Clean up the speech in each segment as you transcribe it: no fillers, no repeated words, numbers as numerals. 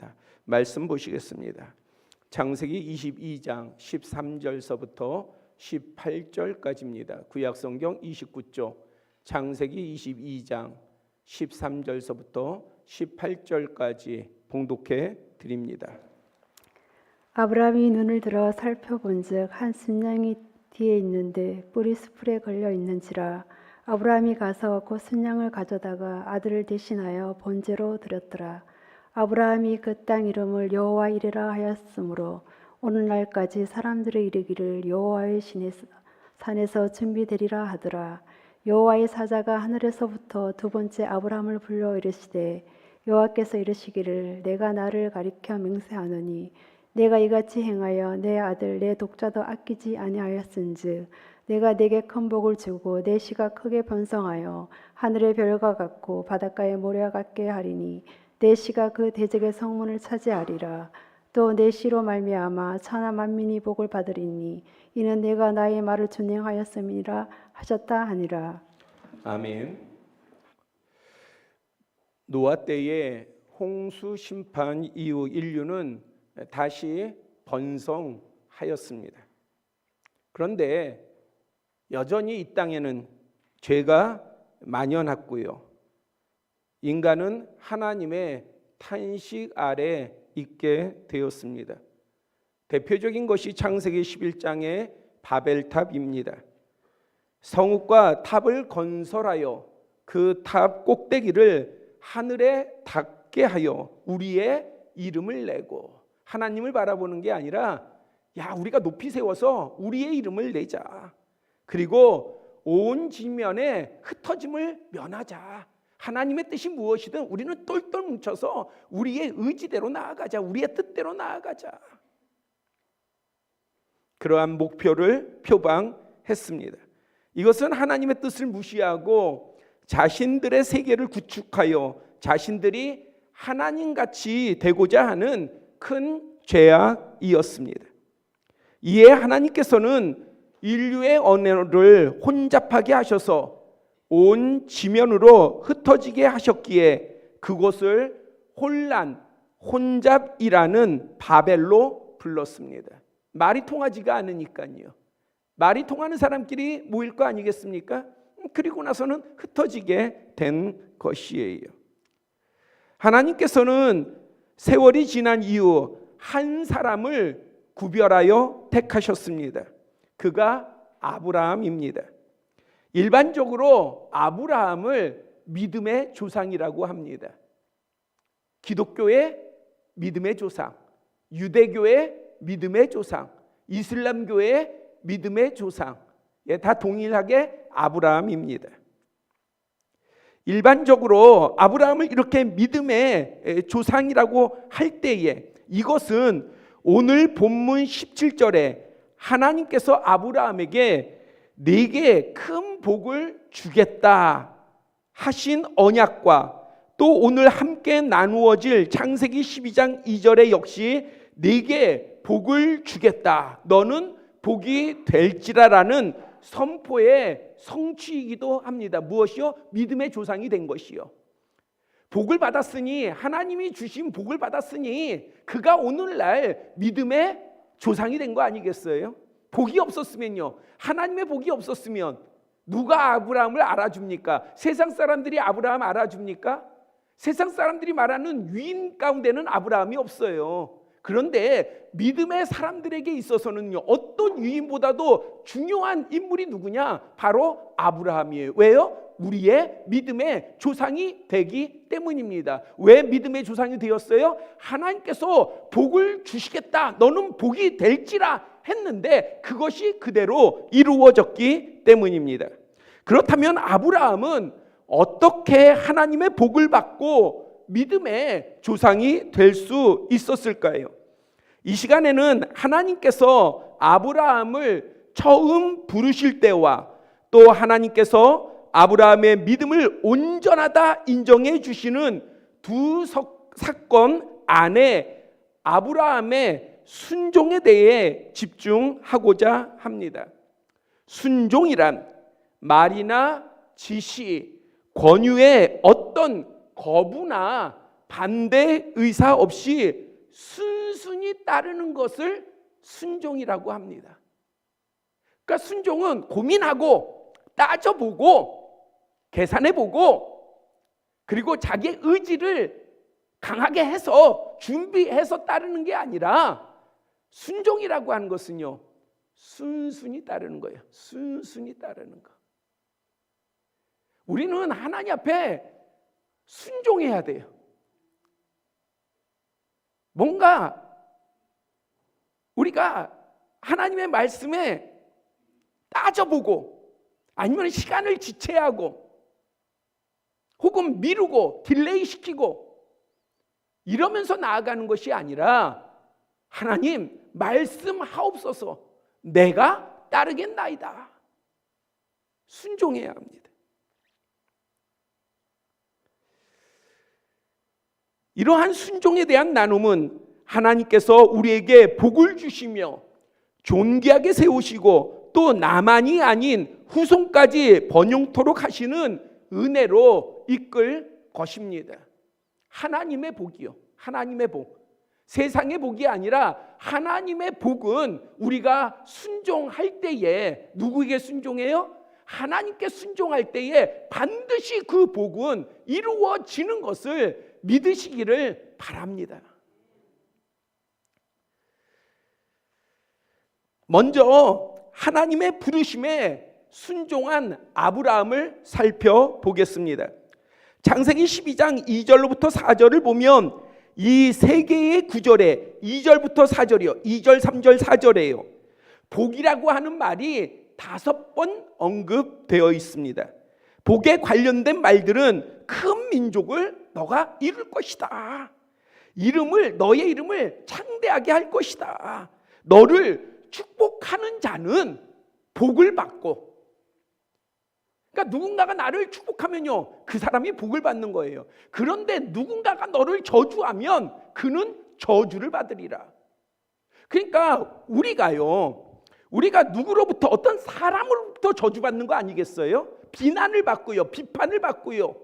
하겠습니다. 말씀 보시겠습니다. 창세기 22장 13절서부터 18절까지입니다. 구약성경 29쪽 창세기 22장 13절서부터 18절까지 봉독해 드립니다. 아브라함이 눈을 들어 살펴본즉 한 순양이 뒤에 있는데 뿔이 수풀에 걸려 있는지라. 아브라함이 가서 곧 순양을 가져다가 아들을 대신하여 번제로 드렸더라. 아브라함이 그 땅 이름을 여호와 이레라 하였으므로 오늘날까지 사람들의 이르기를 여호와의 산에서 준비되리라 하더라. 여호와의 사자가 하늘에서부터 두 번째 아브라함을 불러 이르시되 여호와께서 이르시기를 내가 나를 가리켜 맹세하노니 내가 이같이 행하여 내 아들 내 독자도 아끼지 아니하였은즉 내가 네게 큰 복을 주고 내 씨가 크게 번성하여 하늘의 별과 같고 바닷가의 모래와 같게 하리니 내 씨가 그 대적의 성문을 차지하리라. 또 내 씨로 말미암아 천하 만민이 복을 받으리니 이는 내가 나의 말을 준행하였음이라 하셨다 하니라. 아멘. 노아 때의 홍수 심판 이후 인류는 다시 번성하였습니다. 그런데 여전히 이 땅에는 죄가 만연했고요. 인간은 하나님의 탄식 아래 있게 되었습니다. 대표적인 것이 창세기 11장의 바벨탑입니다. 성읍과 탑을 건설하여 그 탑 꼭대기를 하늘에 닿게 하여 우리의 이름을 내고 하나님을 바라보는 게 아니라 우리가 높이 세워서 우리의 이름을 내자. 그리고 온 지면에 흩어짐을 면하자. 하나님의 뜻이 무엇이든 우리는 똘똘 뭉쳐서 우리의 의지대로 나아가자. 우리의 뜻대로 나아가자. 그러한 목표를 표방했습니다. 이것은 하나님의 뜻을 무시하고 자신들의 세계를 구축하여 자신들이 하나님같이 되고자 하는 큰 죄악이었습니다. 이에 하나님께서는 인류의 언어를 혼잡하게 하셔서 온 지면으로 흩어지게 하셨기에 그곳을 혼잡이라는 바벨로 불렀습니다. 말이 통하지가 않으니까요. 말이 통하는 사람끼리 모일 거 아니겠습니까? 그리고 나서는 흩어지게 된 것이에요. 하나님께서는 세월이 지난 이후 한 사람을 구별하여 택하셨습니다. 그가 아브라함입니다. 일반적으로 아브라함을 믿음의 조상이라고 합니다. 기독교의 믿음의 조상, 유대교의 믿음의 조상, 이슬람교의 믿음의 조상, 다 동일하게 아브라함입니다. 일반적으로 아브라함을 이렇게 믿음의 조상이라고 할 때에 이것은 오늘 본문 17절에 하나님께서 아브라함에게 네게 큰 복을 주겠다 하신 언약과 또 오늘 함께 나누어질 창세기 12장 2절에 역시 네게 복을 주겠다. 너는 복이 될지라라는 선포의 성취이기도 합니다. 무엇이요? 믿음의 조상이 된 것이요. 복을 받았으니 하나님이 주신 복을 받았으니 그가 오늘날 믿음의 조상이 된 거 아니겠어요? 복이 없었으면요. 하나님의 복이 없었으면 누가 아브라함을 알아줍니까? 세상 사람들이 아브라함 알아줍니까? 세상 사람들이 말하는 위인 가운데는 아브라함이 없어요. 그런데 믿음의 사람들에게 있어서는요, 어떤 위인보다도 중요한 인물이 누구냐? 바로 아브라함이에요. 왜요? 우리의 믿음의 조상이 되기 때문입니다. 왜 믿음의 조상이 되었어요? 하나님께서 복을 주시겠다. 너는 복이 될지라 했는데 그것이 그대로 이루어졌기 때문입니다. 그렇다면 아브라함은 어떻게 하나님의 복을 받고 믿음의 조상이 될 수 있었을까요? 이 시간에는 하나님께서 아브라함을 처음 부르실 때와 또 하나님께서 아브라함의 믿음을 온전하다 인정해 주시는 두 사건 안에 아브라함의 순종에 대해 집중하고자 합니다. 순종이란 말이나 지시, 권유의 어떤 거부나 반대 의사 없이 순순히 따르는 것을 순종이라고 합니다. 그러니까 순종은 고민하고 따져보고 계산해보고 그리고 자기의 의지를 강하게 해서 준비해서 따르는 게 아니라 순종이라고 하는 것은요, 순순히 따르는 거예요. 순순히 따르는 거. 우리는 하나님 앞에 순종해야 돼요. 뭔가 우리가 하나님의 말씀에 따져보고 아니면 시간을 지체하고 혹은 미루고 딜레이 시키고 이러면서 나아가는 것이 아니라 하나님 말씀하옵소서 내가 따르겠나이다. 순종해야 합니다. 이러한 순종에 대한 나눔은 하나님께서 우리에게 복을 주시며 존귀하게 세우시고 또 나만이 아닌 후손까지 번영토록 하시는 은혜로 이끌 것입니다. 하나님의 복이요. 하나님의 복. 세상의 복이 아니라 하나님의 복은 우리가 순종할 때에 누구에게 순종해요? 하나님께 순종할 때에 반드시 그 복은 이루어지는 것을 믿으시기를 바랍니다. 먼저 하나님의 부르심에 순종한 아브라함을 살펴보겠습니다. 창세기 12장 2절로부터 4절을 보면 이 세 개의 구절에 2절부터 4절이요. 2절, 3절, 4절이에요. 복이라고 하는 말이 5번 언급되어 있습니다. 복에 관련된 말들은 큰 민족을 너가 이룰 것이다. 너의 이름을 창대하게 할 것이다. 너를 축복하는 자는 복을 받고, 그러니까 누군가가 나를 축복하면요, 그 사람이 복을 받는 거예요. 그런데 누군가가 너를 저주하면 그는 저주를 받으리라. 그러니까 우리가 누구로부터 어떤 사람으로부터 저주받는 거 아니겠어요? 비난을 받고요, 비판을 받고요.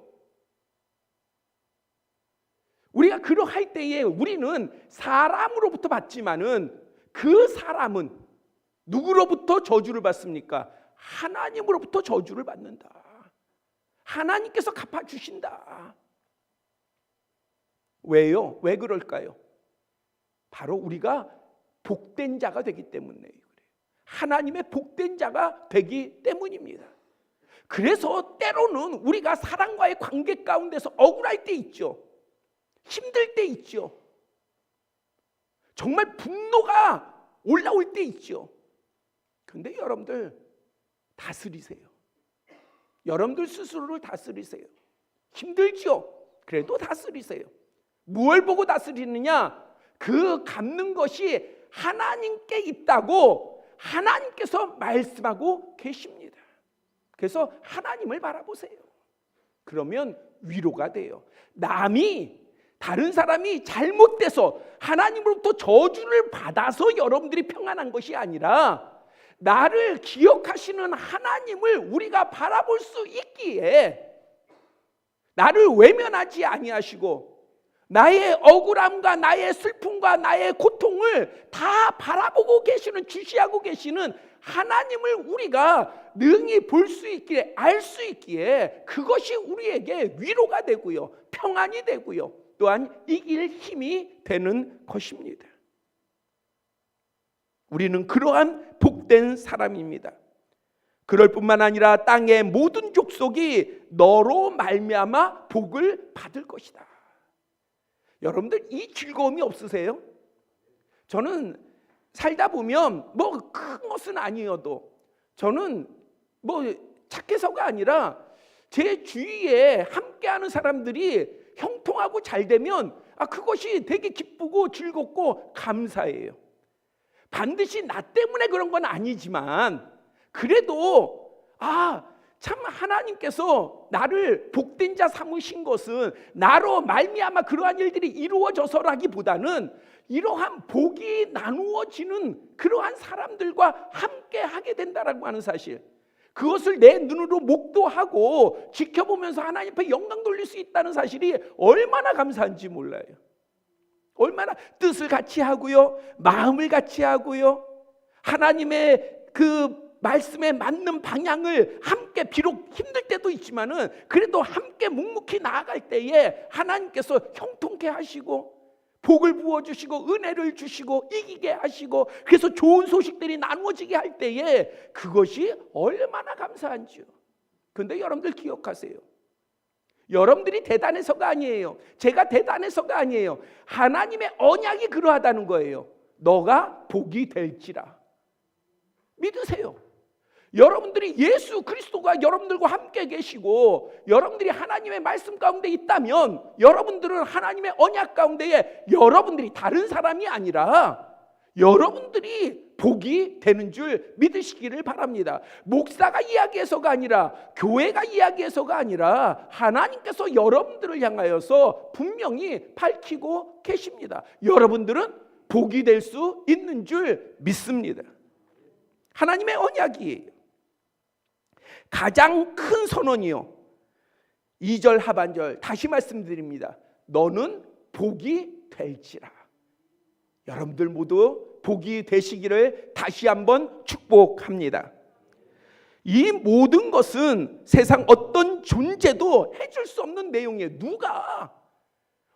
우리가 그러할 때에 우리는 사람으로부터 받지만은 그 사람은 누구로부터 저주를 받습니까? 하나님으로부터 저주를 받는다. 하나님께서 갚아주신다. 왜요? 왜 그럴까요? 바로 우리가 복된 자가 되기 때문이에요. 하나님의 복된 자가 되기 때문입니다. 그래서 때로는 우리가 사람과의 관계 가운데서 억울할 때 있죠. 힘들 때 있죠. 정말 분노가 올라올 때 있죠. 그런데 여러분들 다스리세요. 여러분들 스스로를 다스리세요. 힘들죠? 그래도 다스리세요. 무엇을 보고 다스리느냐? 그 갚는 것이 하나님께 있다고 하나님께서 말씀하고 계십니다. 그래서 하나님을 바라보세요. 그러면 위로가 돼요. 다른 사람이 잘못돼서 하나님으로부터 저주를 받아서 여러분들이 평안한 것이 아니라 나를 기억하시는 하나님을 우리가 바라볼 수 있기에 나를 외면하지 아니하시고 나의 억울함과 나의 슬픔과 나의 고통을 다 바라보고 계시는, 주시하고 계시는 하나님을 우리가 능히 볼 수 있기에, 알 수 있기에 그것이 우리에게 위로가 되고요, 평안이 되고요, 또한 이길 힘이 되는 것입니다. 우리는 그러한 복된 사람입니다. 그럴 뿐만 아니라 땅의 모든 족속이 너로 말미암아 복을 받을 것이다. 여러분들 이 즐거움이 없으세요? 저는 살다 보면 뭐 큰 것은 아니어도 저는 뭐 착해서가 아니라 제 주위에 함께하는 사람들이 형통하고 잘 되면 그것이 되게 기쁘고 즐겁고 감사해요. 반드시 나 때문에 그런 건 아니지만 그래도 참 하나님께서 나를 복된 자 삼으신 것은 나로 말미암아 그러한 일들이 이루어져서라기보다는 이러한 복이 나누어지는 그러한 사람들과 함께 하게 된다라고 하는 사실, 그것을 내 눈으로 목도하고 지켜보면서 하나님 앞에 영광 돌릴 수 있다는 사실이 얼마나 감사한지 몰라요. 얼마나 뜻을 같이 하고요, 마음을 같이 하고요, 하나님의 그 말씀에 맞는 방향을 함께, 비록 힘들 때도 있지만은 그래도 함께 묵묵히 나아갈 때에 하나님께서 형통케 하시고 복을 부어주시고 은혜를 주시고 이기게 하시고, 그래서 좋은 소식들이 나누어지게 할 때에 그것이 얼마나 감사한지요. 그런데 여러분들 기억하세요. 여러분들이 대단해서가 아니에요. 제가 대단해서가 아니에요. 하나님의 언약이 그러하다는 거예요. 너가 복이 될지라. 믿으세요. 여러분들이 예수 그리스도가 여러분들과 함께 계시고 여러분들이 하나님의 말씀 가운데 있다면 여러분들은 하나님의 언약 가운데에 여러분들이 다른 사람이 아니라 여러분들이 복이 되는 줄 믿으시기를 바랍니다. 목사가 이야기해서가 아니라, 교회가 이야기해서가 아니라 하나님께서 여러분들을 향하여서 분명히 밝히고 계십니다. 여러분들은 복이 될 수 있는 줄 믿습니다. 하나님의 언약이에요. 가장 큰 선언이요, 2절 하반절 다시 말씀드립니다. 너는 복이 될지라. 여러분들 모두 복이 되시기를 다시 한번 축복합니다. 이 모든 것은 세상 어떤 존재도 해줄 수 없는 내용이에요. 누가,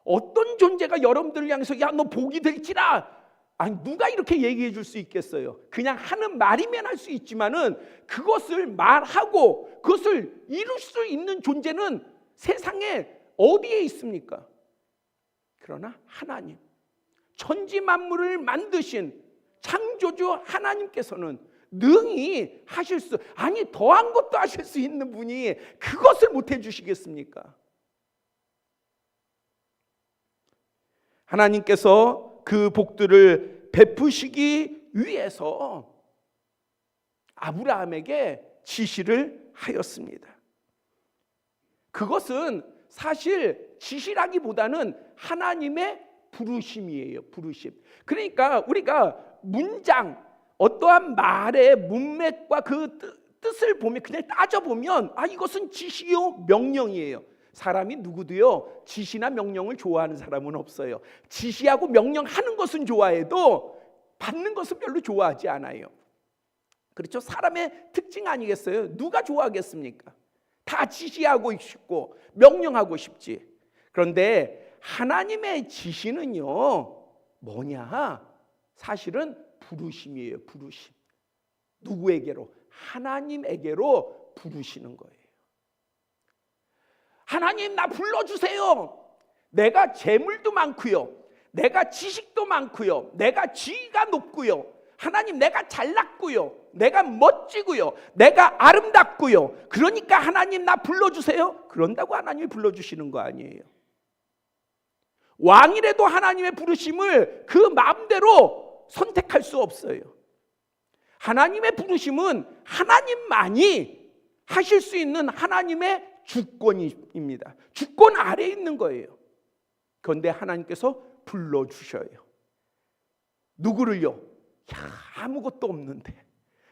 어떤 존재가 여러분들을 향해서 야, 너 복이 될지라, 아니 누가 이렇게 얘기해 줄 수 있겠어요? 그냥 하는 말이면 할 수 있지만은 그것을 말하고 그것을 이룰 수 있는 존재는 세상에 어디에 있습니까? 그러나 하나님, 천지 만물을 만드신 창조주 하나님께서는 능히 하실 수, 아니 더한 것도 하실 수 있는 분이 그것을 못 해주시겠습니까? 하나님께서 그 복들을 베푸시기 위해서 아브라함에게 지시를 하였습니다. 그것은 사실 지시라기보다는 하나님의 부르심이에요. 부르심. 그러니까 우리가 문장, 어떠한 말의 문맥과 그 뜻을 보면, 그냥 따져보면 아, 이것은 지시요 명령이에요. 사람이 누구도요 지시나 명령을 좋아하는 사람은 없어요. 지시하고 명령하는 것은 좋아해도 받는 것은 별로 좋아하지 않아요. 그렇죠? 사람의 특징 아니겠어요? 누가 좋아하겠습니까? 다 지시하고 싶고 명령하고 싶지. 그런데 하나님의 지시는요 뭐냐? 사실은 부르심이에요. 부르심. 누구에게로? 하나님에게로 부르시는 거예요. 하나님, 나 불러주세요. 내가 재물도 많고요, 내가 지식도 많고요, 내가 지위가 높고요, 하나님 내가 잘났고요, 내가 멋지고요, 내가 아름답고요, 그러니까 하나님 나 불러주세요. 그런다고 하나님이 불러주시는 거 아니에요. 왕이라도 하나님의 부르심을 그 마음대로 선택할 수 없어요. 하나님의 부르심은 하나님만이 하실 수 있는 하나님의 주권입니다. 주권 아래에 있는 거예요. 그런데 하나님께서 불러주셔요. 누구를요? 야, 아무것도 없는데,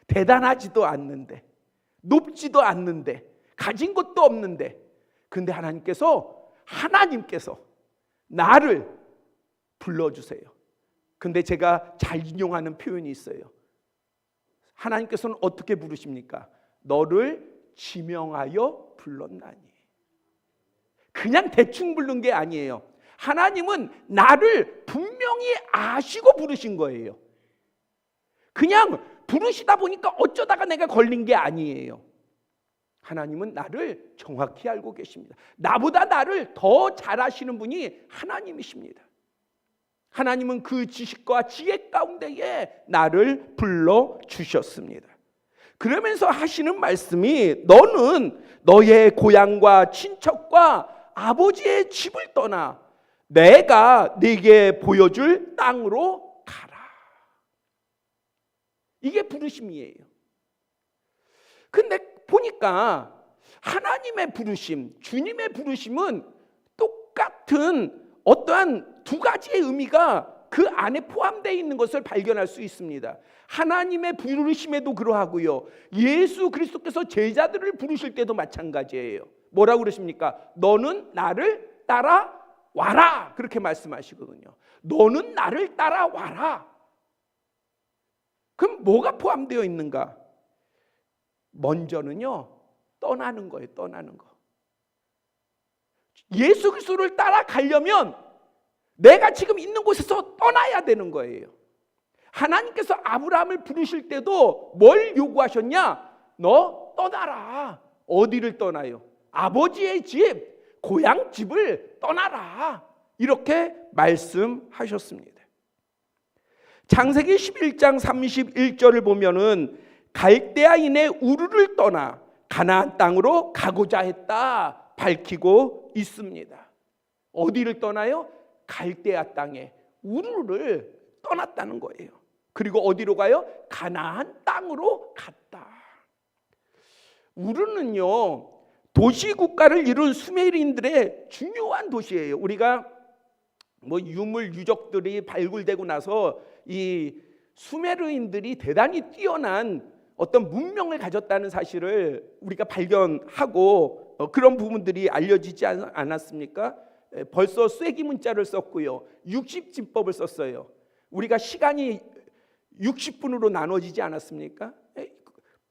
대단하지도 않는데, 높지도 않는데, 가진 것도 없는데, 근데 하나님께서 나를 불러주세요. 근데 제가 잘 인용하는 표현이 있어요. 하나님께서는 어떻게 부르십니까? 너를 지명하여 불렀나니. 그냥 대충 부른 게 아니에요. 하나님은 나를 분명히 아시고 부르신 거예요. 그냥 부르시다 보니까 어쩌다가 내가 걸린 게 아니에요. 하나님은 나를 정확히 알고 계십니다. 나보다 나를 더 잘 아시는 분이 하나님이십니다. 하나님은 그 지식과 지혜 가운데에 나를 불러주셨습니다. 그러면서 하시는 말씀이 너는 너의 고향과 친척과 아버지의 집을 떠나 내가 네게 보여줄 땅으로 가라. 이게 부르심이에요. 근데 보니까 하나님의 부르심, 주님의 부르심은 똑같은 어떠한 두 가지의 의미가 그 안에 포함되어 있는 것을 발견할 수 있습니다. 하나님의 부르심에도 그러하고요. 예수 그리스도께서 제자들을 부르실 때도 마찬가지예요. 뭐라고 그러십니까? 너는 나를 따라와라. 그렇게 말씀하시거든요. 너는 나를 따라와라. 그럼 뭐가 포함되어 있는가? 먼저는요, 떠나는 거예요. 떠나는 거. 예수 그리스도를 따라가려면 내가 지금 있는 곳에서 떠나야 되는 거예요. 하나님께서 아브라함을 부르실 때도 뭘 요구하셨냐? 너 떠나라. 어디를 떠나요? 아버지의 집, 고향 집을 떠나라. 이렇게 말씀하셨습니다. 창세기 11장 31절을 보면은 갈대아인의 우르를 떠나 가나안 땅으로 가고자 했다 밝히고 있습니다. 어디를 떠나요? 갈대아 땅에 우르를 떠났다는 거예요. 그리고 어디로 가요? 가나안 땅으로 갔다. 우르는요, 도시국가를 이룬 수메르인들의 중요한 도시예요. 우리가 뭐 유물 유적들이 발굴되고 나서 이 수메르인들이 대단히 뛰어난 어떤 문명을 가졌다는 사실을 우리가 발견하고 그런 부분들이 알려지지 않았습니까? 벌써 쐐기 문자를 썼고요. 60진법을 썼어요. 우리가 시간이 60분으로 나눠지지 않았습니까?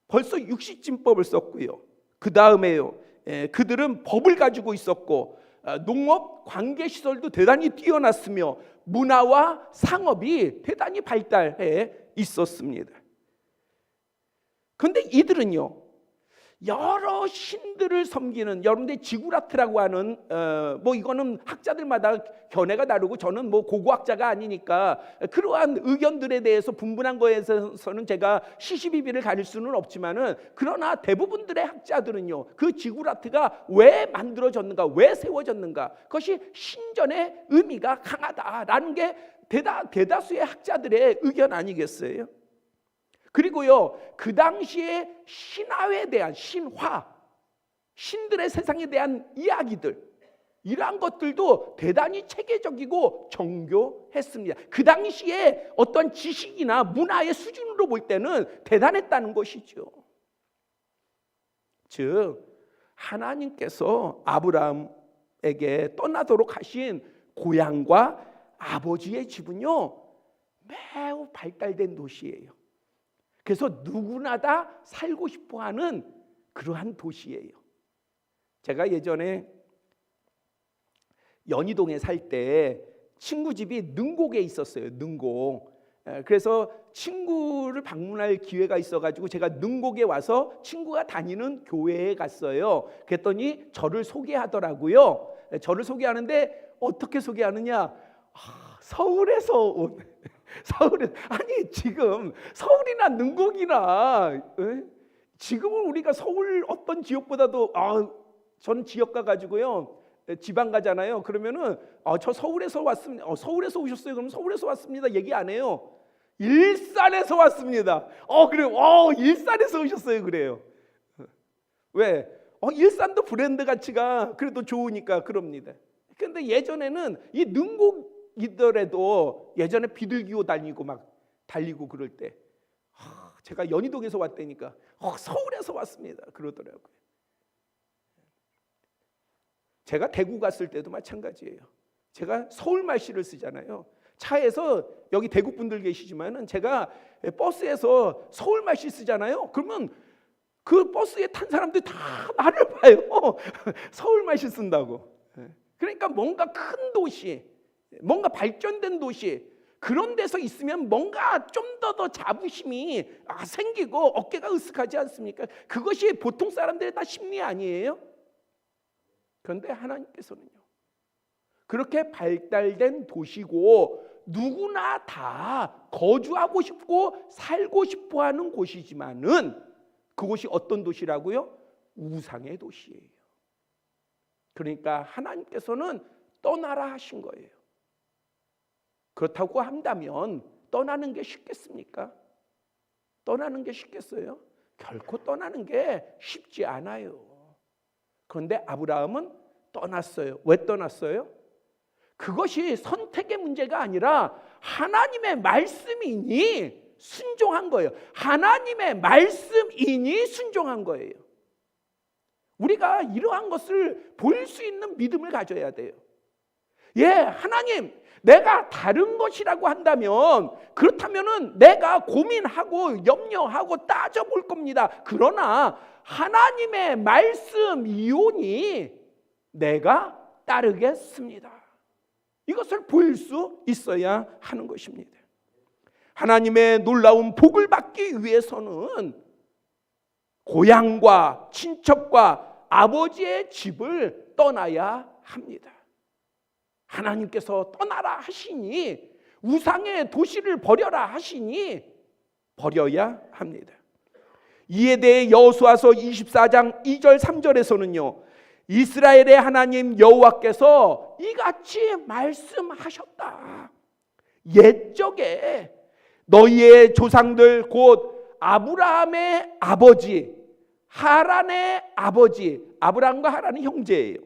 벌써 60진법을 썼고요. 그 다음에요, 그들은 법을 가지고 있었고 농업, 관계시설도 대단히 뛰어났으며 문화와 상업이 대단히 발달해 있었습니다. 그런데 이들은요, 여러 신들을 섬기는, 여러분들 지구라트라고 하는 뭐 이거는 학자들마다 견해가 다르고 저는 뭐 고고학자가 아니니까 그러한 의견들에 대해서 분분한 거에서는 제가 시시비비를 가릴 수는 없지만은, 그러나 대부분들의 학자들은요, 그 지구라트가 왜 만들어졌는가, 왜 세워졌는가, 그것이 신전의 의미가 강하다라는 게 대다수의 학자들의 의견 아니겠어요? 그리고요, 그 당시에 신화에 대한 신화, 신들의 세상에 대한 이야기들, 이러한 것들도 대단히 체계적이고 정교했습니다. 그 당시에 어떤 지식이나 문화의 수준으로 볼 때는 대단했다는 것이죠. 즉 하나님께서 아브라함에게 떠나도록 하신 고향과 아버지의 집은요, 매우 발달된 도시예요. 그래서 누구나 다 살고 싶어하는 그러한 도시예요. 제가 예전에 연희동에 살 때 친구 집이 능곡에 있었어요. 능곡. 그래서 친구를 방문할 기회가 있어가지고 제가 능곡에 와서 친구가 다니는 교회에 갔어요. 그랬더니 저를 소개하더라고요. 저를 소개하는데 어떻게 소개하느냐? 서울에서 온, 서울에, 아니 지금 서울이나 능곡이나 지금은 우리가 서울 어떤 지역보다도 저는 지역 가가지고요, 지방 가잖아요. 그러면은 저 서울에서 왔습니다. 서울에서 오셨어요? 그럼 서울에서 왔습니다. 얘기 안 해요. 일산에서 왔습니다. 그래요. 일산에서 오셨어요. 그래요. 왜? 일산도 브랜드 가치가 그래도 좋으니까 그럽니다. 근데 예전에는 이 능곡이더라도 예전에 비둘기호 다니고 막 달리고 그럴 때 제가 연희동에서 왔다니까 서울에서 왔습니다. 그러더라고요. 제가 대구 갔을 때도 마찬가지예요. 제가 서울 말씨를 쓰잖아요. 차에서 여기 대구 분들 계시지만은 제가 버스에서 서울 말씨 쓰잖아요. 그러면 그 버스에 탄 사람들이 다 나를 봐요. 서울 말씨 쓴다고. 그러니까 뭔가 큰 도시, 뭔가 발전된 도시, 그런 데서 있으면 뭔가 좀 더 자부심이 생기고 어깨가 으쓱하지 않습니까? 그것이 보통 사람들의 다 심리 아니에요? 그런데 하나님께서는요, 그렇게 발달된 도시고 누구나 다 거주하고 싶고 살고 싶어하는 곳이지만은 그곳이 어떤 도시라고요? 우상의 도시예요. 그러니까 하나님께서는 떠나라 하신 거예요. 그렇다고 한다면 떠나는 게 쉽겠습니까? 떠나는 게 쉽겠어요? 결코 떠나는 게 쉽지 않아요. 그런데 아브라함은 떠났어요. 왜 떠났어요? 그것이 선택의 문제가 아니라 하나님의 말씀이니 순종한 거예요. 하나님의 말씀이니 순종한 거예요. 우리가 이러한 것을 볼 수 있는 믿음을 가져야 돼요. 예, 하나님, 내가 다른 것이라고 한다면 그렇다면은 내가 고민하고 염려하고 따져볼 겁니다. 그러나 하나님의 말씀 이오니 내가 따르겠습니다. 이것을 보일 수 있어야 하는 것입니다. 하나님의 놀라운 복을 받기 위해서는 고향과 친척과 아버지의 집을 떠나야 합니다. 하나님께서 떠나라 하시니, 우상의 도시를 버려라 하시니 버려야 합니다. 이에 대해 여호수아서 24장 2절 3절에서는요, 이스라엘의 하나님 여호와께서 이같이 말씀하셨다. 옛적에 너희의 조상들 곧 아브라함의 아버지, 하란의 아버지, 아브라함과 하란이 형제예요.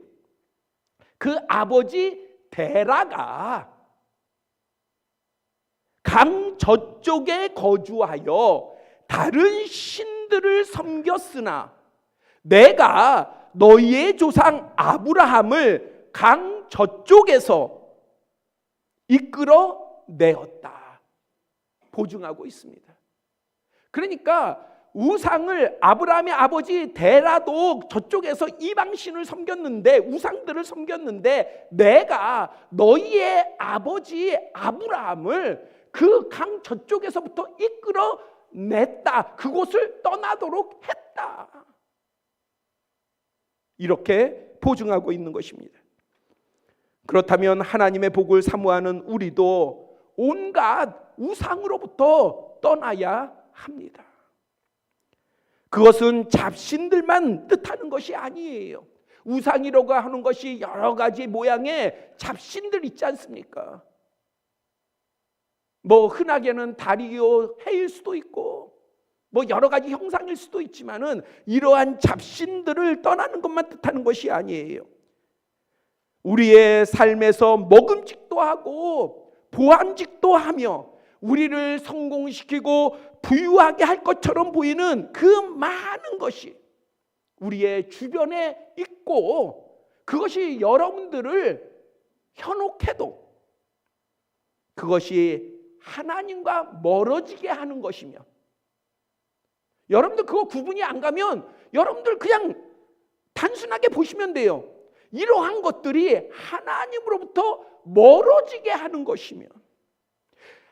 그 아버지 데라가 강 저쪽에 거주하여 다른 신들을 섬겼으나 내가 너희의 조상 아브라함을 강 저쪽에서 이끌어 내었다. 보증하고 있습니다. 그러니까 우상을, 아브라함의 아버지 데라도 저쪽에서 이방신을 섬겼는데, 우상들을 섬겼는데, 내가 너희의 아버지 아브라함을 그 강 저쪽에서부터 이끌어 냈다. 그곳을 떠나도록 했다. 이렇게 보증하고 있는 것입니다. 그렇다면 하나님의 복을 사모하는 우리도 온갖 우상으로부터 떠나야 합니다. 그것은 잡신들만 뜻하는 것이 아니에요. 우상이라고 하는 것이 여러 가지 모양의 잡신들 있지 않습니까? 뭐 흔하게는 다리요 해일 수도 있고 뭐 여러 가지 형상일 수도 있지만은 이러한 잡신들을 떠나는 것만 뜻하는 것이 아니에요. 우리의 삶에서 먹음직도 하고 보암직도 하며 우리를 성공시키고 부유하게 할 것처럼 보이는 그 많은 것이 우리의 주변에 있고, 그것이 여러분들을 현혹해도 그것이 하나님과 멀어지게 하는 것이며, 여러분들 그거 구분이 안 가면 여러분들 그냥 단순하게 보시면 돼요. 이러한 것들이 하나님으로부터 멀어지게 하는 것이며,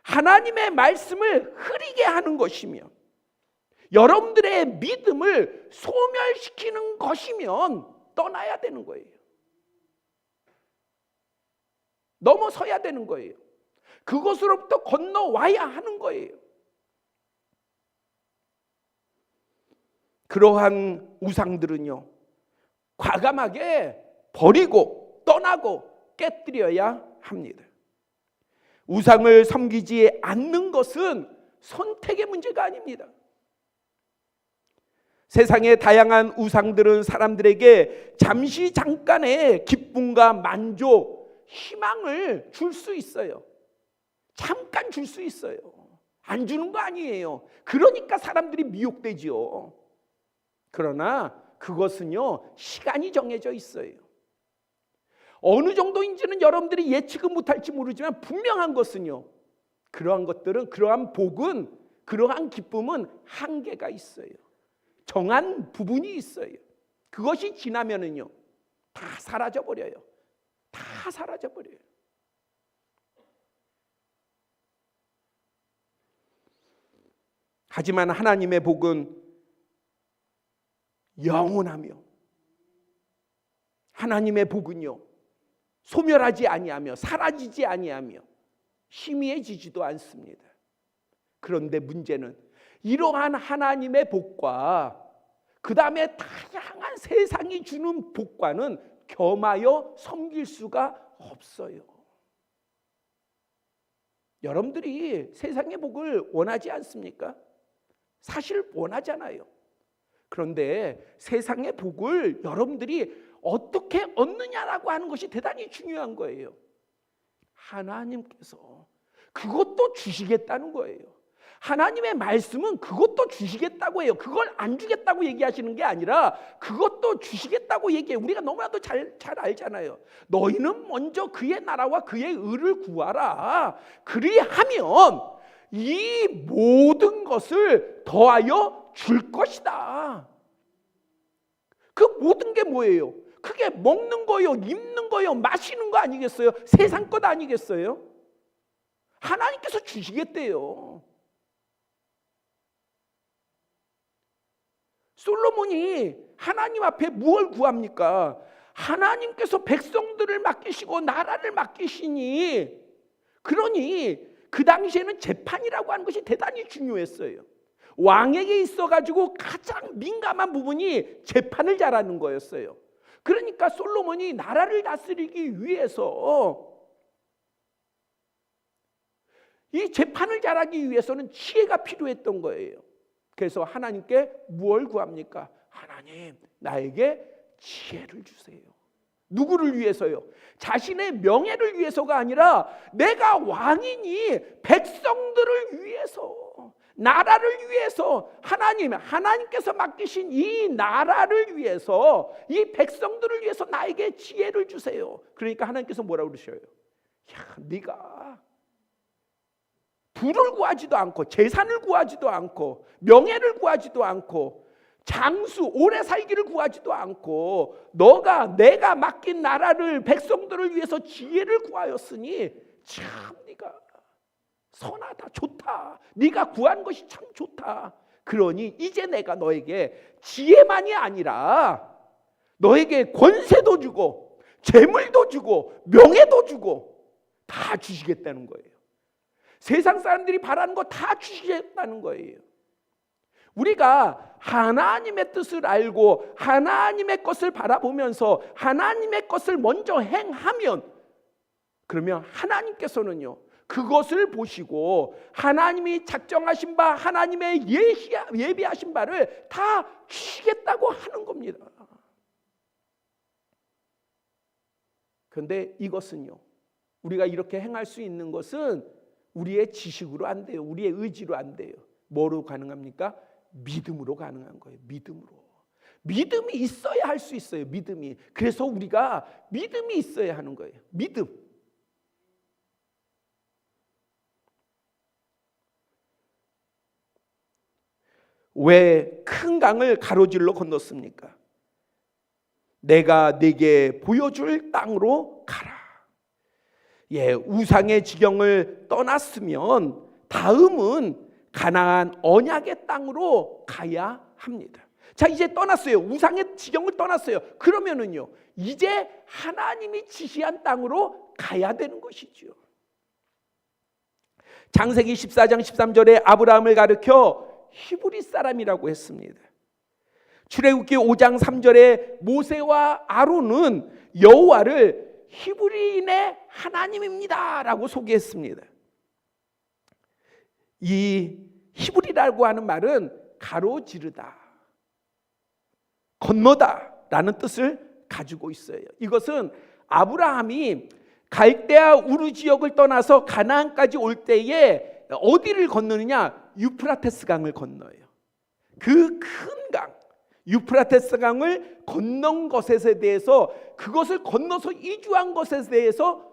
하나님의 말씀을 흐리게 하는 것이며, 여러분들의 믿음을 소멸시키는 것이면 떠나야 되는 거예요. 넘어서야 되는 거예요. 그것으로부터 건너와야 하는 거예요. 그러한 우상들은요, 과감하게 버리고 떠나고 깨뜨려야 합니다. 우상을 섬기지 않는 것은 선택의 문제가 아닙니다. 세상의 다양한 우상들은 사람들에게 잠시 잠깐의 기쁨과 만족, 희망을 줄 수 있어요. 잠깐 줄 수 있어요. 안 주는 거 아니에요. 그러니까 사람들이 미혹되지요. 그러나 그것은요, 시간이 정해져 있어요. 어느 정도인지는 여러분들이 예측은 못할지 모르지만 분명한 것은요, 그러한 것들은, 그러한 복은, 그러한 기쁨은 한계가 있어요. 정한 부분이 있어요. 그것이 지나면은요, 다 사라져 버려요. 다 사라져 버려요. 하지만 하나님의 복은 영원하며, 하나님의 복은요, 소멸하지 아니하며 사라지지 아니하며 희미해지지도 않습니다. 그런데 문제는 이러한 하나님의 복과 그 다음에 다양한 세상이 주는 복과는 겸하여 섬길 수가 없어요. 여러분들이 세상의 복을 원하지 않습니까? 사실 원하잖아요. 그런데 세상의 복을 여러분들이 어떻게 얻느냐라고 하는 것이 대단히 중요한 거예요. 하나님께서 그것도 주시겠다는 거예요. 하나님의 말씀은 그것도 주시겠다고 해요. 그걸 안 주겠다고 얘기하시는 게 아니라 그것도 주시겠다고 얘기해요. 우리가 너무나도 잘 알잖아요. 너희는 먼저 그의 나라와 그의 의를 구하라. 그리하면 이 모든 것을 더하여 줄 것이다. 그 모든 게 뭐예요? 그게 먹는 거요, 입는 거요, 마시는 거 아니겠어요? 세상 것 아니겠어요? 하나님께서 주시겠대요. 솔로몬이 하나님 앞에 무엇을 구합니까? 하나님께서 백성들을 맡기시고 나라를 맡기시니, 그러니 그 당시에는 재판이라고 하는 것이 대단히 중요했어요. 왕에게 있어가지고 가장 민감한 부분이 재판을 잘하는 거였어요. 그러니까 솔로몬이 나라를 다스리기 위해서, 이 재판을 잘하기 위해서는 지혜가 필요했던 거예요. 그래서 하나님께 무엇을 구합니까? 하나님, 나에게 지혜를 주세요. 누구를 위해서요? 자신의 명예를 위해서가 아니라 내가 왕이니 백성들을 위해서, 나라를 위해서, 하나님께서 맡기신 이 나라를 위해서, 이 백성들을 위해서 나에게 지혜를 주세요. 그러니까 하나님께서 뭐라고 그러셔요? 야, 네가 부를 구하지도 않고, 재산을 구하지도 않고, 명예를 구하지도 않고, 장수 오래 살기를 구하지도 않고, 내가 맡긴 나라를, 백성들을 위해서 지혜를 구하였으니 참 네가 선하다, 좋다. 네가 구한 것이 참 좋다. 그러니 이제 내가 너에게 지혜만이 아니라 너에게 권세도 주고 재물도 주고 명예도 주고 다 주시겠다는 거예요. 세상 사람들이 바라는 거 다 주시겠다는 거예요. 우리가 하나님의 뜻을 알고 하나님의 것을 바라보면서 하나님의 것을 먼저 행하면, 그러면 하나님께서는요, 그것을 보시고 하나님이 작정하신 바, 하나님의 예비하신 바를 다 주시겠다고 하는 겁니다. 그런데 이것은요, 우리가 이렇게 행할 수 있는 것은 우리의 지식으로 안 돼요. 우리의 의지로 안 돼요. 뭐로 가능합니까? 믿음으로 가능한 거예요. 믿음이 있어야 할 수 있어요. 믿음이. 그래서 우리가 믿음이 있어야 하는 거예요. 믿음. 왜 큰 강을 가로질러 건넜습니까? 내가 네게 보여줄 땅으로 가라. 우상의 지경을 떠났으면 다음은 가나안 언약의 땅으로 가야 합니다. 자, 이제 떠났어요. 우상의 지경을 떠났어요. 그러면은요, 이제 하나님이 지시한 땅으로 가야 되는 것이죠. 창세기 14장 13절에 아브라함을 가르쳐 히브리 사람이라고 했습니다. 출애굽기 5장 3절에 모세와 아론은 여호와를 히브리인의 하나님입니다 라고 소개했습니다. 이 히브리라고 하는 말은 가로지르다, 건너다 라는 뜻을 가지고 있어요. 이것은 아브라함이 갈대아 우르 지역을 떠나서 가나안까지 올 때에 어디를 건너느냐? 유프라테스 강을 건너요. 그 큰 강, 유프라테스 강을 건넌 것에 대해서, 그것을 건너서 이주한 것에 대해서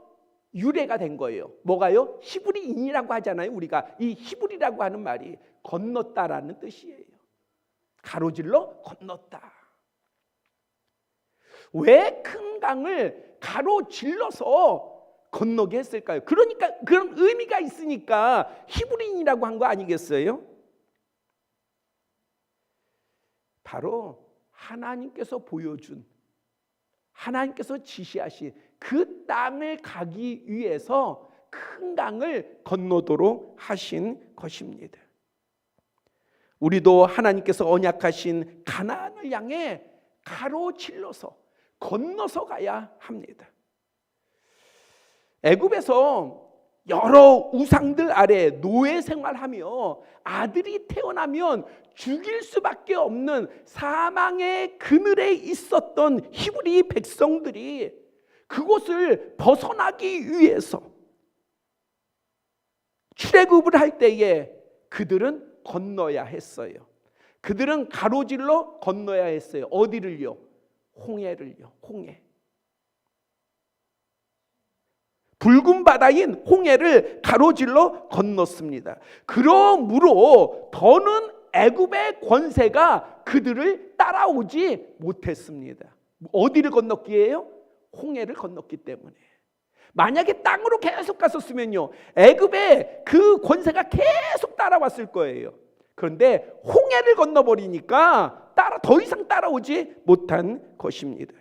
유래가 된 거예요. 뭐가요? 히브리인이라고 하잖아요. 우리가 이 히브리라고 하는 말이 건넜다라는 뜻이에요. 가로질러 건넜다. 왜 큰 강을 가로질러서 건너게 했을까요? 그러니까 그런 의미가 있으니까 히브리인이라고 한 거 아니겠어요? 바로 하나님께서 보여준, 하나님께서 지시하신 그 땅을 가기 위해서 큰 강을 건너도록 하신 것입니다. 우리도 하나님께서 언약하신 가나안을 향해 가로질러서 건너서 가야 합니다. 애굽에서 여러 우상들 아래 노예 생활하며 아들이 태어나면 죽일 수밖에 없는 사망의 그늘에 있었던 히브리 백성들이 그곳을 벗어나기 위해서 출애굽을 할 때에 그들은 건너야 했어요. 그들은 가로질러 건너야 했어요. 어디를요? 홍해를요. 홍해. 붉은 바다인 홍해를 가로질러 건넜습니다. 그러므로 더는 애굽의 권세가 그들을 따라오지 못했습니다. 어디를 건넜기에요? 홍해를 건넜기 때문에. 만약에 땅으로 계속 갔었으면요, 애굽의 그 권세가 계속 따라왔을 거예요. 그런데 홍해를 건너버리니까 더 이상 따라오지 못한 것입니다.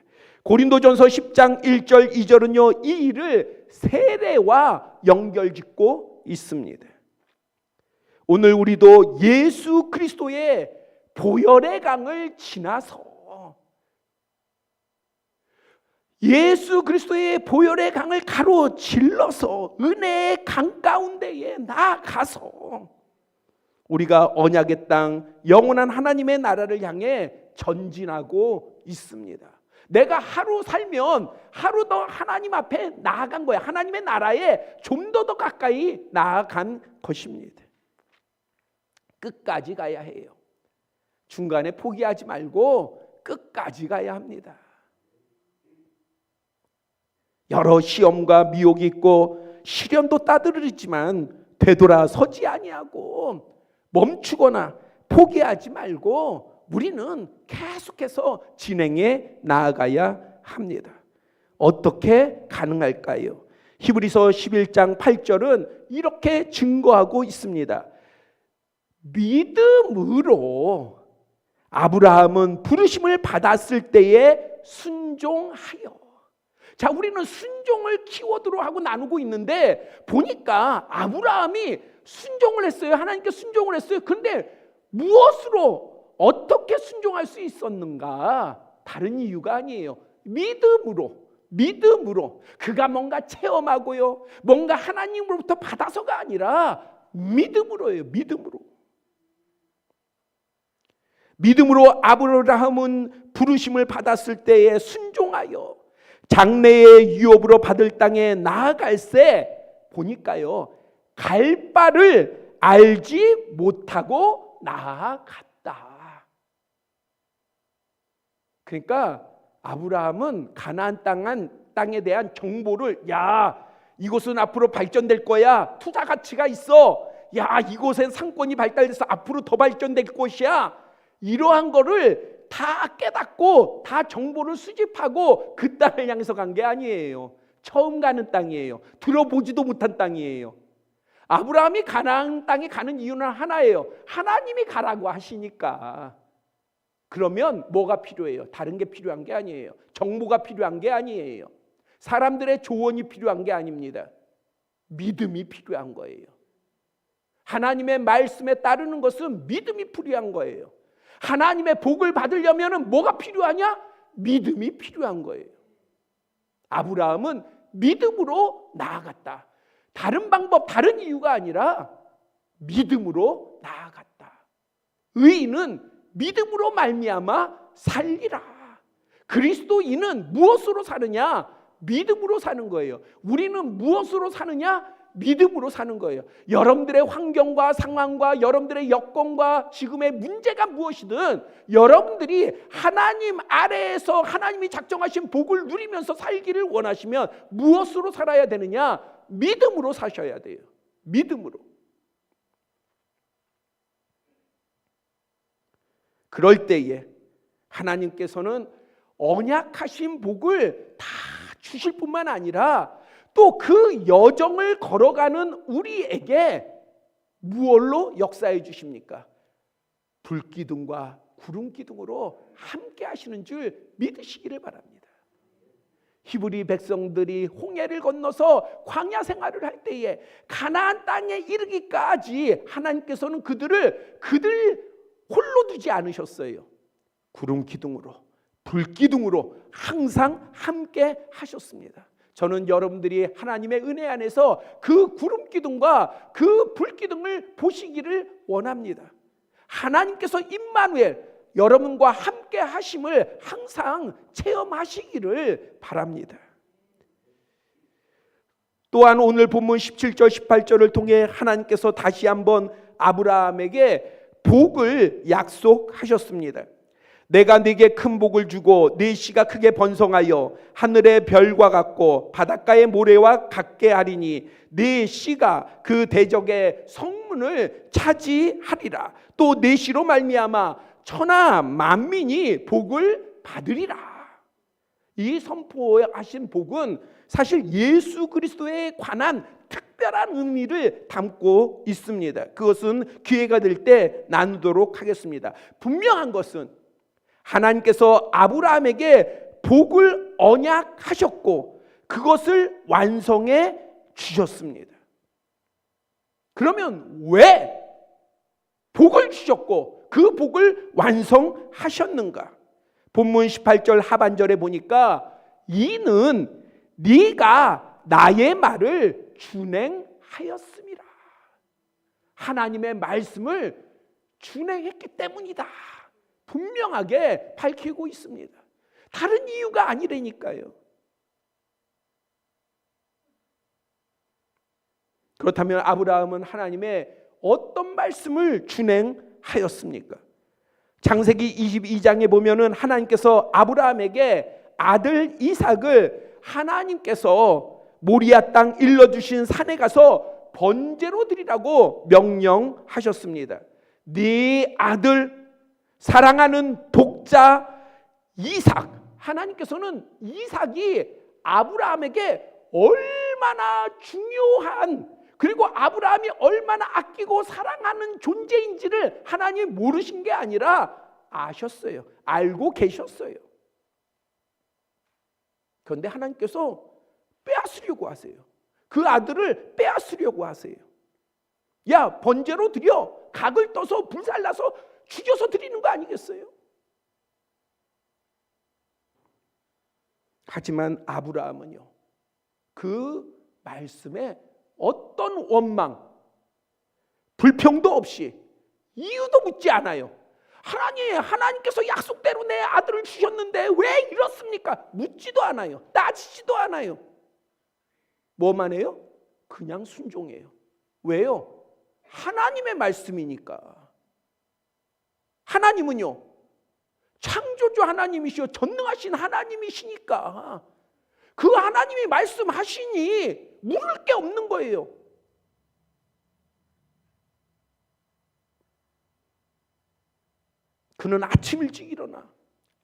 고린도전서 10장 1절 2절은요, 이 일을 세례와 연결짓고 있습니다. 오늘 우리도 예수 그리스도의 보혈의 강을 지나서, 예수 그리스도의 보혈의 강을 가로질러서 은혜의 강 가운데에 나아가서 우리가 언약의 땅, 영원한 하나님의 나라를 향해 전진하고 있습니다. 내가 하루 살면 하루 더 하나님 앞에 나아간 거야. 하나님의 나라에 좀 더 가까이 나아간 것입니다. 끝까지 가야 해요. 중간에 포기하지 말고 끝까지 가야 합니다. 여러 시험과 미혹이 있고 시련도 따르르지만 되돌아서지 아니하고 멈추거나 포기하지 말고 우리는 계속해서 진행해 나아가야 합니다. 어떻게 가능할까요? 히브리서 11장 8절은 이렇게 증거하고 있습니다. 믿음으로 아브라함은 부르심을 받았을 때에 순종하여. 자, 우리는 순종을 키워드로 하고 나누고 있는데 보니까 아브라함이 순종을 했어요. 하나님께 순종을 했어요. 그런데 무엇으로 어떻게 순종할 수 있었는가? 다른 이유가 아니에요. 믿음으로 그가 뭔가 체험하고요, 뭔가 하나님으로부터 받아서가 아니라 믿음으로예요. 믿음으로 아브라함은 부르심을 받았을 때에 순종하여 장래의 유업으로 받을 땅에 나아갈새 보니까요, 갈 바를 알지 못하고 나아갔다. 그러니까 아브라함은 가나안 땅에 대한 정보를, 야, 이곳은 앞으로 발전될 거야, 투자 가치가 있어, 야, 이곳엔 상권이 발달돼서 앞으로 더 발전될 곳이야, 이러한 거를 다 깨닫고 다 정보를 수집하고 그 땅을 향해서 간 게 아니에요. 처음 가는 땅이에요. 들어보지도 못한 땅이에요. 아브라함이 가나안 땅에 가는 이유는 하나예요. 하나님이 가라고 하시니까. 그러면 뭐가 필요해요? 다른 게 필요한 게 아니에요. 정보가 필요한 게 아니에요. 사람들의 조언이 필요한 게 아닙니다. 믿음이 필요한 거예요. 하나님의 말씀에 따르는 것은 믿음이 필요한 거예요. 하나님의 복을 받으려면 뭐가 필요하냐? 믿음이 필요한 거예요. 아브라함은 믿음으로 나아갔다. 다른 방법, 다른 이유가 아니라 믿음으로 나아갔다. 의인은 믿음으로 말미암아 살리라. 그리스도인은 무엇으로 사느냐? 믿음으로 사는 거예요. 우리는 무엇으로 사느냐? 믿음으로 사는 거예요. 여러분들의 환경과 상황과 여러분들의 여건과 지금의 문제가 무엇이든 여러분들이 하나님 아래에서 하나님이 작정하신 복을 누리면서 살기를 원하시면 무엇으로 살아야 되느냐? 믿음으로 사셔야 돼요. 믿음으로. 그럴 때에 하나님께서는 언약하신 복을 다 주실 뿐만 아니라 또 그 여정을 걸어가는 우리에게 무엇로 역사해 주십니까? 불기둥과 구름기둥으로 함께 하시는 줄 믿으시기를 바랍니다. 히브리 백성들이 홍해를 건너서 광야 생활을 할 때에 가나안 땅에 이르기까지 하나님께서는 그들 홀로 두지 않으셨어요. 구름기둥으로, 불기둥으로 항상 함께 하셨습니다. 저는 여러분들이 하나님의 은혜 안에서 그 구름기둥과 그 불기둥을 보시기를 원합니다. 하나님께서 임마누엘, 여러분과 함께 하심을 항상 체험하시기를 바랍니다. 또한 오늘 본문 17절 18절을 통해 하나님께서 다시 한번 아브라함에게 복을 약속하셨습니다. 내가 네게 큰 복을 주고 네 씨가 크게 번성하여 하늘의 별과 같고 바닷가의 모래와 같게 하리니 네 씨가 그 대적의 성문을 차지하리라. 또 네 씨로 말미암아 천하 만민이 복을 받으리라. 이 선포하신 복은 사실 예수 그리스도에 관한 특별한 의미를 담고 있습니다. 그것은 기회가 될 때 나누도록 하겠습니다. 분명한 것은 하나님께서 아브라함에게 복을 언약하셨고 그것을 완성해 주셨습니다. 그러면 왜 복을 주셨고 그 복을 완성하셨는가? 본문 18절 하반절에 보니까 이는 네가 나의 말을 준행하였음이라. 하나님의 말씀을 준행했기 때문이다. 분명하게 밝히고 있습니다. 다른 이유가 아니라니까요. 그렇다면 아브라함은 하나님의 어떤 말씀을 준행하였습니까? 창세기 22장에 보면은 하나님께서 아브라함에게 아들 이삭을 하나님께서 모리아 땅 일러주신 산에 가서 번제로 드리라고 명령하셨습니다. 네 아들 사랑하는 독자 이삭, 하나님께서는 이삭이 아브라함에게 얼마나 중요한, 그리고 아브라함이 얼마나 아끼고 사랑하는 존재인지를 하나님이 모르신 게 아니라 아셨어요. 알고 계셨어요. 그런데 하나님께서 빼앗으려고 하세요. 그 아들을 빼앗으려고 하세요. 야, 번제로 드려. 각을 떠서 불살라서 죽여서 드리는 거 아니겠어요? 하지만 아브라함은요, 그 말씀에 어떤 원망, 불평도 없이 이유도 묻지 않아요. 하나님께서 약속대로 내 아들을 주셨는데 왜 이렇습니까? 묻지도 않아요. 따지지도 않아요. 뭐만 해요? 그냥 순종해요. 왜요? 하나님의 말씀이니까. 하나님은요, 창조주 하나님이시요 전능하신 하나님이시니까 그 하나님이 말씀하시니 물을 게 없는 거예요. 그는 아침 일찍 일어나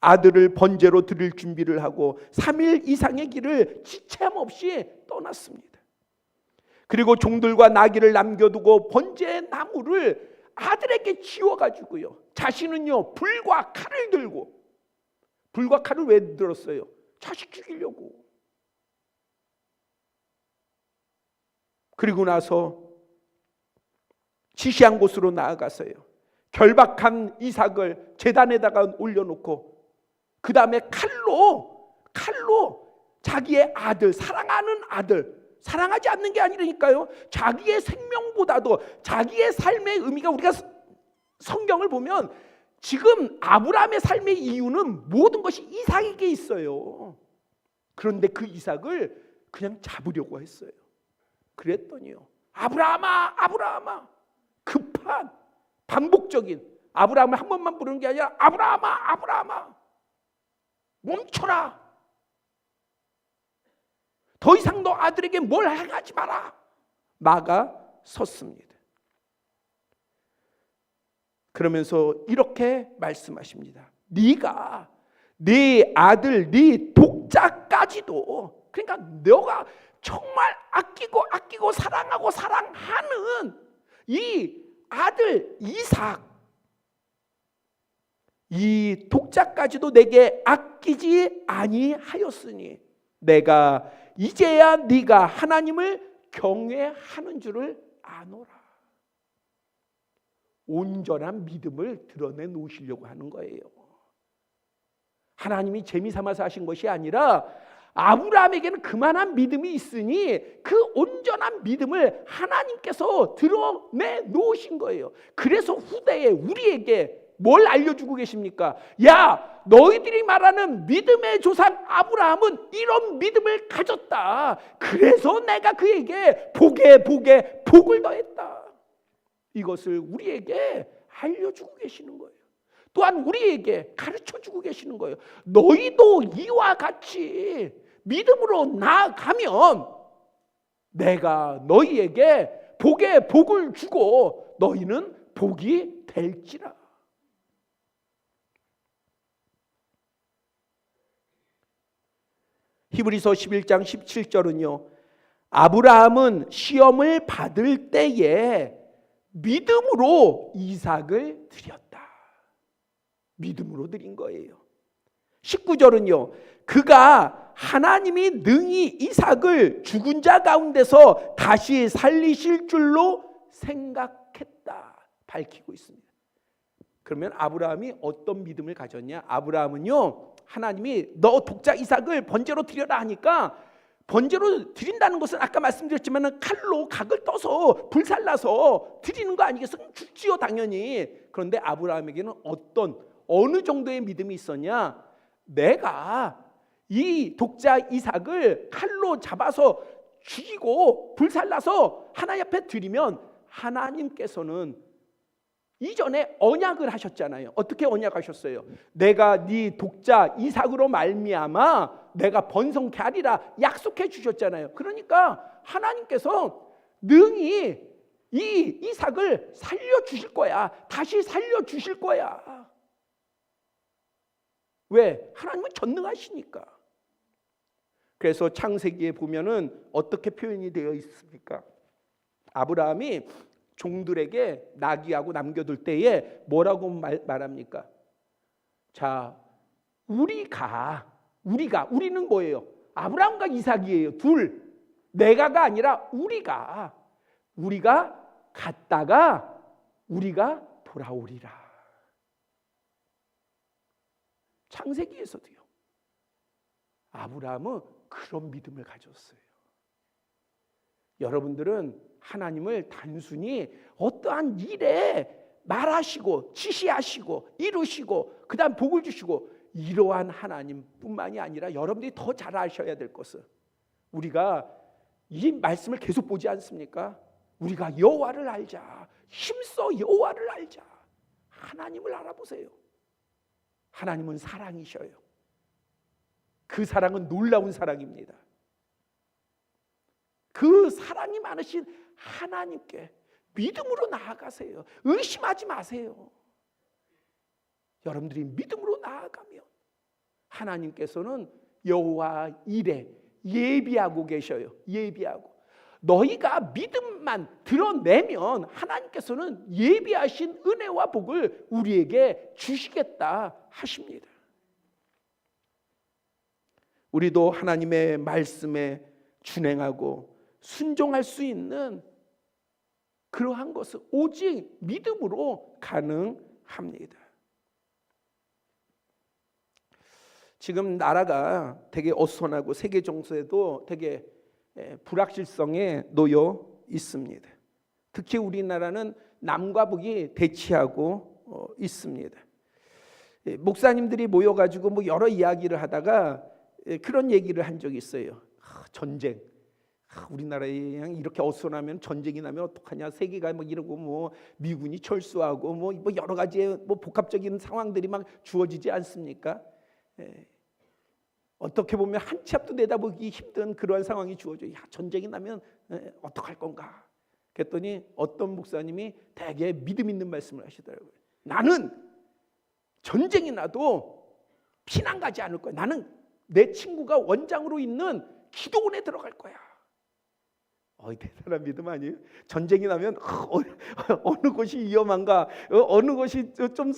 아들을 번제로 드릴 준비를 하고 3일 이상의 길을 지체 없이 떠났습니다. 그리고 종들과 나귀를 남겨두고 번제 나무를 아들에게 지워가지고요, 자신은요 불과 칼을 들고, 불과 칼을 왜 들었어요? 자식 죽이려고. 그리고 나서 지시한 곳으로 나아가서요, 결박한 이삭을 제단에다가 올려놓고 그 다음에 칼로 자기의 아들, 사랑하는 아들, 사랑하지 않는 게 아니라니까요, 자기의 생명보다도 자기의 삶의 의미가, 우리가 성경을 보면 지금 아브라함의 삶의 이유는 모든 것이 이삭에게 있어요. 그런데 그 이삭을 그냥 잡으려고 했어요. 그랬더니요, 아브라함아, 급한 반복적인, 아브라함을 한 번만 부르는 게 아니라 아브라함아 멈춰라. 더 이상 너 아들에게 뭘 행하지 마라. 막아 섰습니다. 그러면서 이렇게 말씀하십니다. 네가 네 아들, 네 독자까지도, 그러니까 너가 정말 아끼고 사랑하는 이 아들 이삭, 이 독자까지도 내게 아끼지 아니하였으니 내가 이제야 네가 하나님을 경외하는 줄을 아노라. 온전한 믿음을 드러내 놓으시려고 하는 거예요. 하나님이 재미삼아서 하신 것이 아니라 아브라함에게는 그만한 믿음이 있으니 그 온전한 믿음을 하나님께서 드러내 놓으신 거예요. 그래서 후대에 우리에게 뭘 알려주고 계십니까? 야, 너희들이 말하는 믿음의 조상 아브라함은 이런 믿음을 가졌다. 그래서 내가 그에게 복에 복을 더했다. 이것을 우리에게 알려주고 계시는 거예요. 또한 우리에게 가르쳐주고 계시는 거예요. 너희도 이와 같이 믿음으로 나아가면 내가 너희에게 복에 복을 주고 너희는 복이 될지라. 히브리서 11장 17절은요. 아브라함은 시험을 받을 때에 믿음으로 이삭을 드렸다. 믿음으로 드린 거예요. 19절은요. 그가 하나님이 능히 이삭을 죽은 자 가운데서 다시 살리실 줄로 생각했다. 밝히고 있습니다. 그러면 아브라함이 어떤 믿음을 가졌냐? 아브라함은요. 하나님이 너 독자 이삭을 번제로 드려라 하니까 번제로 드린다는 것은 아까 말씀드렸지만 칼로 각을 떠서 불살라서 드리는 거 아니겠어요? 죽지요 당연히. 그런데 아브라함에게는 어느 정도의 믿음이 있었냐? 내가 이 독자 이삭을 칼로 잡아서 죽이고 불살라서 하나님 앞에 드리면 하나님께서는 이전에 언약을 하셨잖아요. 어떻게 언약하셨어요? 내가 네 독자 이삭으로 말미암아 내가 번성케 하리라 약속해 주셨잖아요. 그러니까 하나님께서 능히 이 이삭을 살려주실 거야. 다시 살려주실 거야. 왜? 하나님은 전능하시니까. 그래서 창세기에 보면은 어떻게 표현이 되어 있습니까? 아브라함이 종들에게 나귀하고 남겨둘 때에 뭐라고 말합니까? 자, 우리는 뭐예요? 아브라함과 이삭이에요. 둘. 내가가 아니라 우리가 갔다가 우리가 돌아오리라. 창세기에서도요. 아브라함은 그런 믿음을 가졌어요. 여러분들은 하나님을 단순히 어떠한 일에 말하시고 지시하시고 이루시고 그 다음 복을 주시고 이러한 하나님뿐만이 아니라 여러분들이 더 잘 아셔야 될 것은 우리가 이 말씀을 계속 보지 않습니까? 우리가 여호와를 알자. 힘써 여호와를 알자. 하나님을 알아보세요. 하나님은 사랑이셔요. 그 사랑은 놀라운 사랑입니다. 그 사랑이 많으신 하나님께 믿음으로 나아가세요. 의심하지 마세요. 여러분들이 믿음으로 나아가면 하나님께서는 여호와 일에 예비하고 계셔요. 예비하고. 너희가 믿음만 드러내면 하나님께서는 예비하신 은혜와 복을 우리에게 주시겠다 하십니다. 우리도 하나님의 말씀에 준행하고 순종할 수 있는 그러한 것은 오직 믿음으로 가능합니다. 지금 나라가 되게 어수선하고 세계 정세도 되게 불확실성에 놓여 있습니다. 특히 우리나라는 남과 북이 대치하고 있습니다. 목사님들이 모여가지고 뭐 여러 이야기를 하다가 그런 얘기를 한 적이 있어요. 전쟁. 우리나라에 이렇게 어수선하면 전쟁이 나면 어떡하냐? 세계가 뭐 이러고 뭐 미군이 철수하고 뭐 여러 가지의 뭐 복합적인 상황들이 막 주어지지 않습니까? 어떻게 보면 한 치 앞도 내다보기 힘든 그러한 상황이 주어져요. 전쟁이 나면 어떡할 건가? 그랬더니 어떤 목사님이 되게 믿음 있는 말씀을 하시더라고요. 나는 전쟁이 나도 피난 가지 않을 거야. 나는 내 친구가 원장으로 있는 기도원에 들어갈 거야. 대단한 믿음 아니에요? 전쟁이 나면 어느 곳이 위험한가, 어느 곳이 좀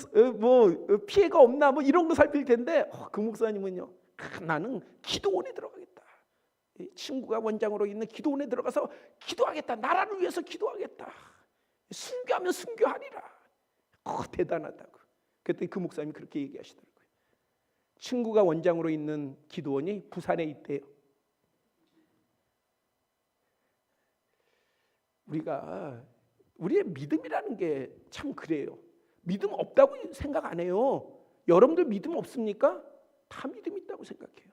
피해가 없나 이런 거 살필 텐데 그 목사님은요. 나는 기도원에 들어가겠다. 친구가 원장으로 있는 기도원에 들어가서 기도하겠다. 나라를 위해서 기도하겠다. 순교하면 순교하리라. 대단하다고. 그랬더니 그 목사님이 그렇게 얘기하시더라고요. 친구가 원장으로 있는 기도원이 부산에 있대요. 우리의 믿음이라는 게 참 그래요. 믿음 없다고 생각 안 해요. 여러분들 믿음 없습니까? 다 믿음 있다고 생각해요.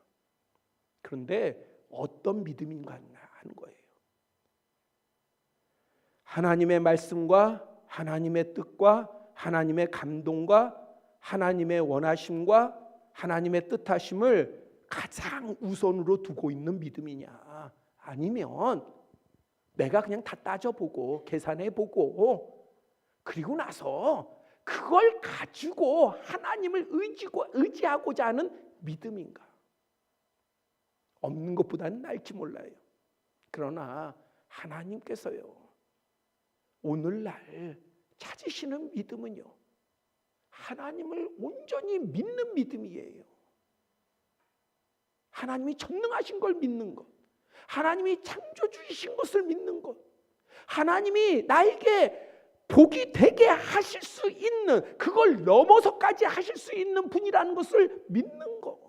그런데 어떤 믿음인가 하는 거예요. 하나님의 말씀과 하나님의 뜻과 하나님의 감동과 하나님의 원하심과 하나님의 뜻하심을 가장 우선으로 두고 있는 믿음이냐, 아니면 내가 그냥 다 따져보고 계산해보고 그리고 나서 그걸 가지고 하나님을 의지하고자 하는 믿음인가? 없는 것보다는 나을지 몰라요. 그러나 하나님께서요, 오늘날 찾으시는 믿음은요, 하나님을 온전히 믿는 믿음이에요. 하나님이 전능하신 걸 믿는 것, 하나님이 창조주이신 것을 믿는 것, 하나님이 나에게 복이 되게 하실 수 있는, 그걸 넘어서까지 하실 수 있는 분이라는 것을 믿는 것,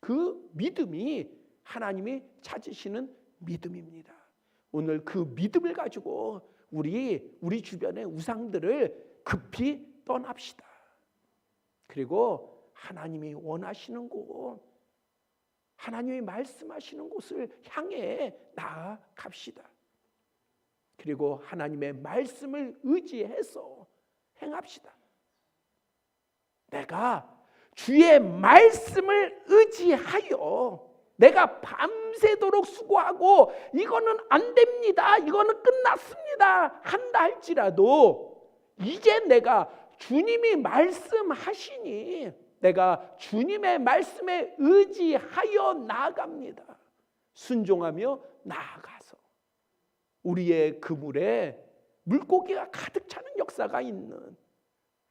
그 믿음이 하나님이 찾으시는 믿음입니다. 오늘 그 믿음을 가지고 우리 주변의 우상들을 급히 떠납시다. 그리고 하나님이 원하시는 곳, 하나님이 말씀하시는 곳을 향해 나아갑시다. 그리고 하나님의 말씀을 의지해서 행합시다. 내가 주의 말씀을 의지하여 내가 밤새도록 수고하고 이거는 안 됩니다, 이거는 끝났습니다 한다 할지라도 이제 내가 주님이 말씀하시니 내가 주님의 말씀에 의지하여 나아갑니다. 순종하며 나아가서 우리의 그물에 물고기가 가득 차는 역사가 있는,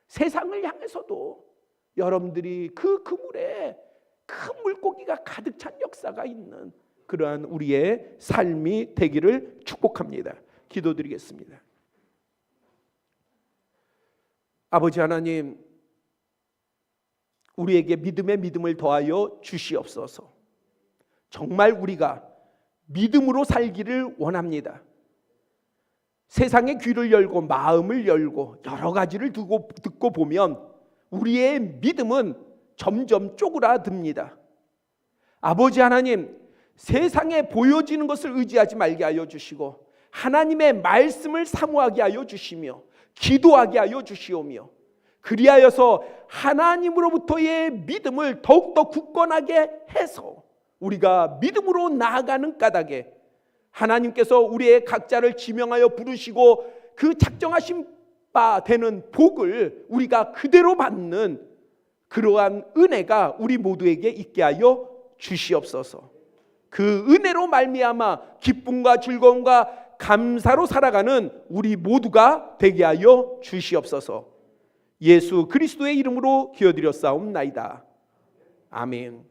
세상을 향해서도 여러분들이 그 그물에 큰 물고기가 가득 찬 역사가 있는 그러한 우리의 삶이 되기를 축복합니다. 기도드리겠습니다. 아버지 하나님, 우리에게 믿음의 믿음을 더하여 주시옵소서. 정말 우리가 믿음으로 살기를 원합니다. 세상의 귀를 열고 마음을 열고 여러 가지를 듣고 보면 우리의 믿음은 점점 쪼그라듭니다. 아버지 하나님, 세상에 보여지는 것을 의지하지 말게 하여 주시고 하나님의 말씀을 사모하게 하여 주시며 기도하게 하여 주시오며 그리하여서 하나님으로부터의 믿음을 더욱더 굳건하게 해서 우리가 믿음으로 나아가는 까닭에 하나님께서 우리의 각자를 지명하여 부르시고 그 작정하신 바 되는 복을 우리가 그대로 받는 그러한 은혜가 우리 모두에게 있게 하여 주시옵소서. 그 은혜로 말미암아 기쁨과 즐거움과 감사로 살아가는 우리 모두가 되게 하여 주시옵소서. 예수 그리스도의 이름으로 기도드렸사옵나이다. 아멘.